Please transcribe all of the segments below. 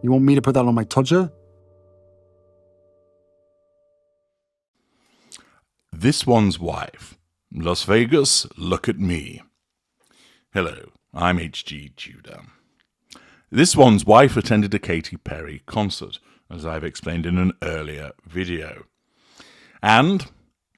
You want me to put that on my Tudor? This one's wife. Las Vegas, look at me. Hello, I'm hgtudor. This one's wife attended a Katy Perry concert, as I've explained in an earlier video. And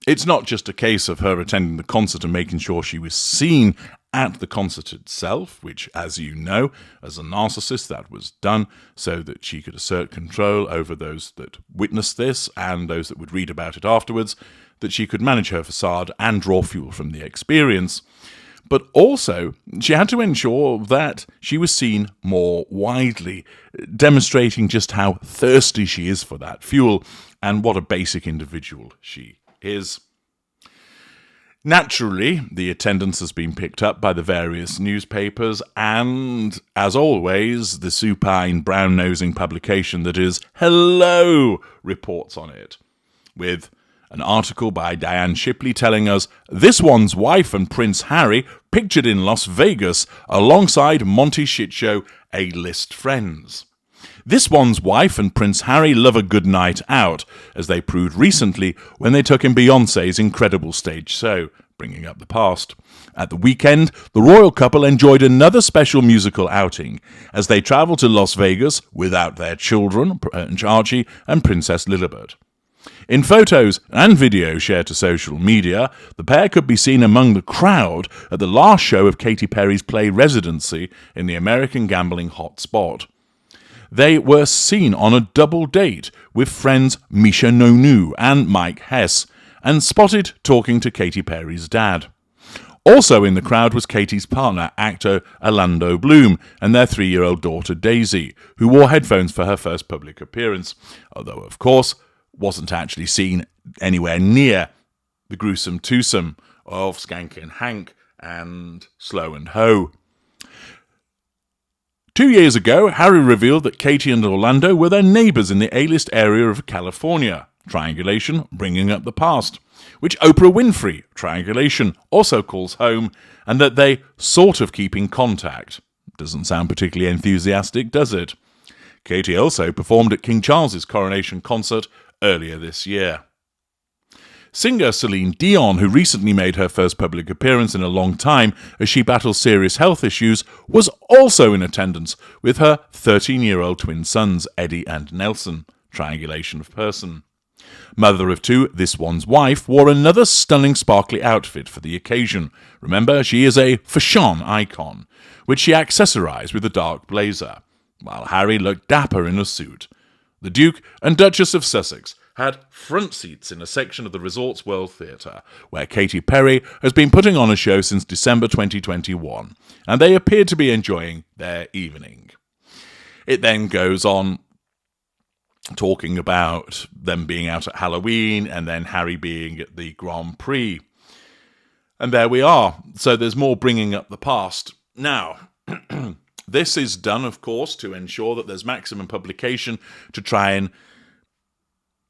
it's not just a case of her attending the concert and making sure she was seen at the concert itself, which, as you know, as a narcissist, that was done so that she could assert control over those that witnessed this and those that would read about it afterwards, that she could manage her facade and draw fuel from the experience. But also, she had to ensure that she was seen more widely, demonstrating just how thirsty she is for that fuel and what a basic individual she is. Naturally, the attendance has been picked up by the various newspapers and, as always, the supine, brown-nosing publication that is Hello reports on it, with an article by Diane Shipley telling us this one's wife and Prince Harry pictured in Las Vegas alongside Monty Shitshow A-list friends. This one's wife and Prince Harry love a good night out, as they proved recently when they took in Beyoncé's incredible stage show, bringing up the past. At the weekend, the royal couple enjoyed another special musical outing, as they travelled to Las Vegas without their children, Prince Archie and Princess Lilibet. In photos and video shared to social media, the pair could be seen among the crowd at the last show of Katy Perry's play Residency in the American gambling hotspot. They were seen on a double date with friends Misha Nonu and Mike Hess, and spotted talking to Katy Perry's dad. Also in the crowd was Katy's partner, actor Orlando Bloom, and their 3-year-old daughter Daisy, who wore headphones for her first public appearance, although, of course, wasn't actually seen anywhere near the gruesome twosome of Skanky and Hank and Slow and Ho. 2 years ago, Harry revealed that Katy and Orlando were their neighbours in the A-list area of California, triangulation bringing up the past, which Oprah Winfrey, triangulation, also calls home, and that they sort of keep in contact. Doesn't sound particularly enthusiastic, does it? Katy also performed at King Charles's coronation concert earlier this year. Singer Celine Dion, who recently made her first public appearance in a long time as she battles serious health issues, was also in attendance with her 13-year-old twin sons, Eddie and Nelson, triangulation of person. Mother of two, this one's wife, wore another stunning sparkly outfit for the occasion. Remember, she is a fashion icon, which she accessorized with a dark blazer, while Harry looked dapper in a suit. The Duke and Duchess of Sussex had front seats in a section of the Resorts World Theatre, where Katy Perry has been putting on a show since December 2021, and they appeared to be enjoying their evening. It then goes on talking about them being out at Halloween, and then Harry being at the Grand Prix. And there we are. So there's more bringing up the past. Now, this is done, of course, to ensure that there's maximum publication to try and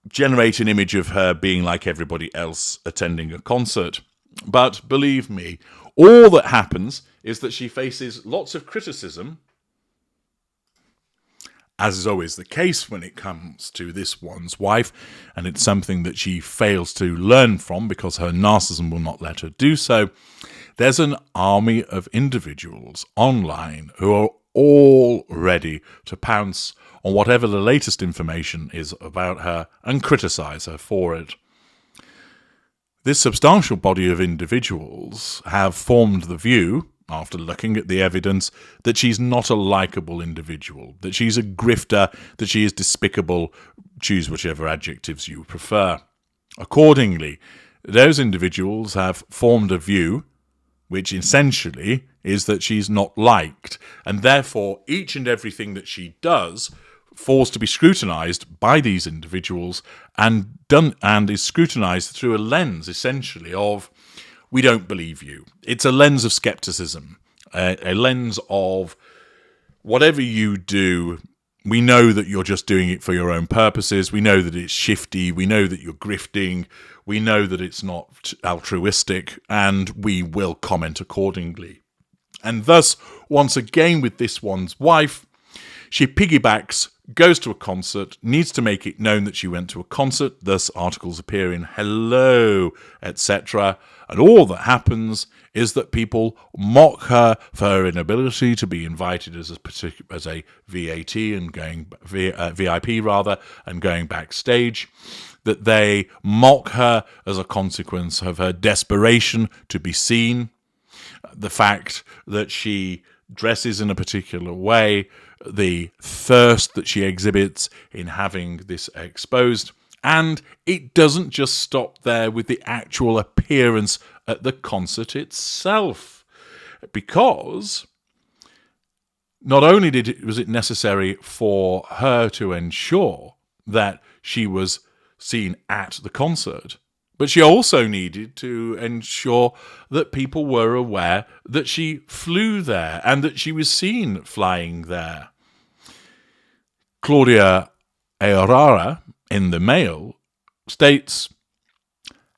generate an image of her being like everybody else attending a concert. But believe me, all that happens is that she faces lots of criticism, as is always the case when it comes to this one's wife, and it's something that she fails to learn from because her narcissism will not let her do so. There's an army of individuals online who are all ready to pounce on whatever the latest information is about her and criticize her for it. This substantial body of individuals have formed the view, after looking at the evidence, that she's not a likable individual, that she's a grifter, that she is despicable, choose whichever adjectives you prefer. Accordingly, those individuals have formed a view which essentially is that she's not liked, and therefore each and everything that she does falls to be scrutinised by these individuals and is scrutinised through a lens, essentially, of we don't believe you. It's a lens of scepticism, a lens of whatever you do, we know that you're just doing it for your own purposes, we know that it's shifty, we know that you're grifting, we know that it's not altruistic, and we will comment accordingly. And thus, once again with this one's wife, She piggybacks, goes to a concert, needs to make it known that she went to a concert, thus articles appear in Hello, etc. And all that happens is that people mock her for her inability to be invited as a VAT and VIP rather, and going backstage. That they mock her as a consequence of her desperation to be seen. The fact that she dresses in a particular way, the thirst that she exhibits in having this exposed. And it doesn't just stop there with the actual appearance at the concert itself. Because not only was it necessary for her to ensure that she was seen at the concert, but she also needed to ensure that people were aware that she flew there and that she was seen flying there. Claudia Aorara in the Mail states,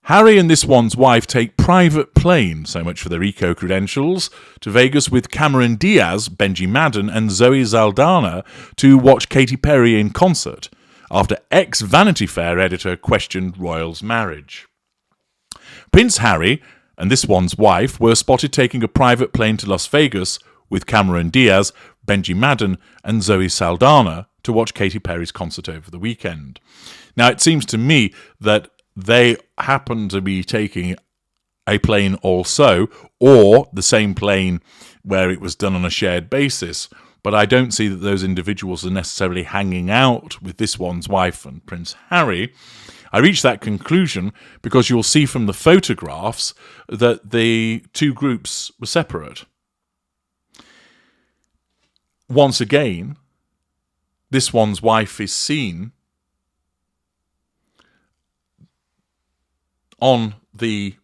Harry and this one's wife take private plane, so much for their eco-credentials, to Vegas with Cameron Diaz, Benji Madden and Zoe Saldana to watch Katy Perry in concert, after ex-Vanity Fair editor questioned Royals' marriage. Prince Harry and this one's wife were spotted taking a private plane to Las Vegas with Cameron Diaz, Benji Madden and Zoe Saldana to watch Katy Perry's concert over the weekend. Now, it seems to me that they happen to be taking a plane also, or the same plane where it was done on a shared basis, but I don't see that those individuals are necessarily hanging out with this one's wife and Prince Harry. I reach that conclusion because you'll see from the photographs that the two groups were separate. Once again, this one's wife is seen on the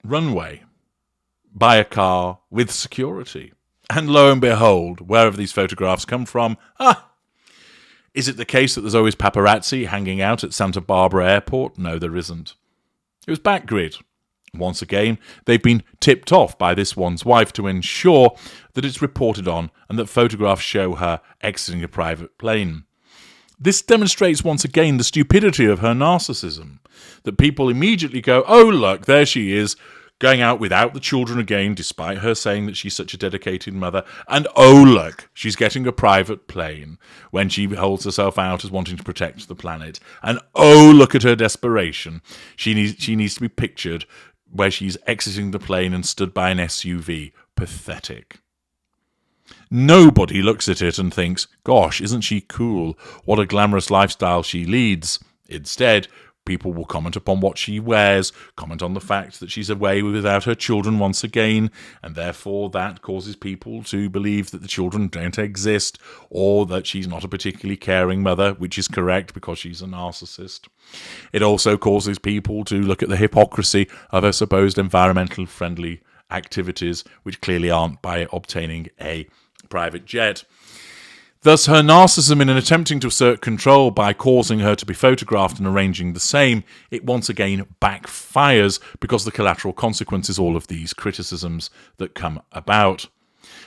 runway by a car with security. And lo and behold, wherever these photographs come from, is it the case that there's always paparazzi hanging out at Santa Barbara Airport? No, there isn't. It was Backgrid. Once again, they've been tipped off by this one's wife to ensure that it's reported on and that photographs show her exiting a private plane. This demonstrates once again the stupidity of her narcissism, that people immediately go, oh look, there she is, going out without the children again, despite her saying that she's such a dedicated mother. And oh, look, she's getting a private plane when she holds herself out as wanting to protect the planet. And oh, look at her desperation. She needs to be pictured where she's exiting the plane and stood by an SUV. Pathetic. Nobody looks at it and thinks, gosh, isn't she cool? What a glamorous lifestyle she leads. Instead, people will comment upon what she wears, comment on the fact that she's away without her children once again, and therefore that causes people to believe that the children don't exist, or that she's not a particularly caring mother, which is correct because she's a narcissist. It also causes people to look at the hypocrisy of her supposed environmentally friendly activities, which clearly aren't, by obtaining a private jet. Thus, her narcissism in attempting to assert control by causing her to be photographed and arranging the same, it once again backfires because the collateral consequence is all of these criticisms that come about.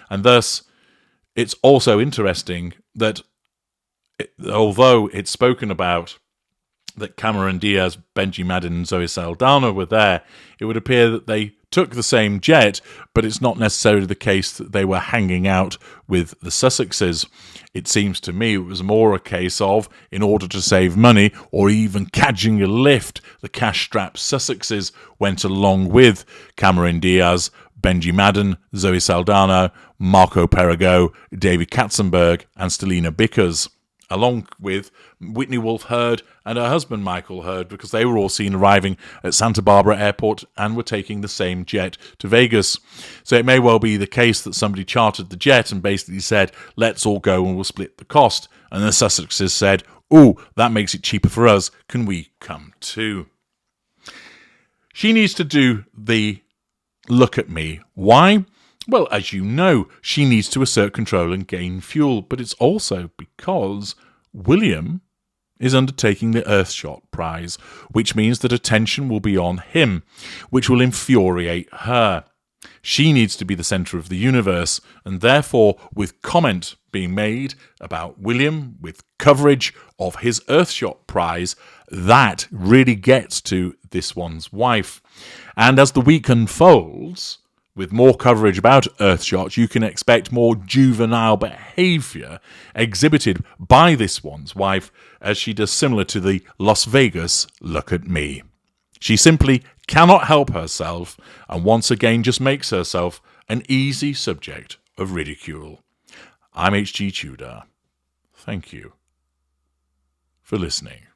And thus, it's also interesting that although it's spoken about that Cameron Diaz, Benji Madden and Zoe Saldana were there, it would appear that they took the same jet, but it's not necessarily the case that they were hanging out with the Sussexes. It seems to me it was more a case of, in order to save money, or even catching a lift, the cash-strapped Sussexes went along with Cameron Diaz, Benji Madden, Zoe Saldana, Marco Perrigo, David Katzenberg, and Stelina Bickers, along with Whitney Wolfe Herd and her husband Michael Herd, because they were all seen arriving at Santa Barbara Airport and were taking the same jet to Vegas. So it may well be the case that somebody chartered the jet and basically said, let's all go and we'll split the cost. And the Sussexes said, oh, that makes it cheaper for us. Can we come too? She needs to do the look at me. Why? Well, as you know, she needs to assert control and gain fuel, but it's also because William is undertaking the Earthshot prize, which means that attention will be on him, which will infuriate her. She needs to be the centre of the universe, and therefore, with comment being made about William, with coverage of his Earthshot prize, that really gets to this one's wife. And as the week unfolds, with more coverage about Earthshot, you can expect more juvenile behaviour exhibited by this one's wife, as she does similar to the Las Vegas look at me. She simply cannot help herself, and once again just makes herself an easy subject of ridicule. I'm HG Tudor. Thank you for listening.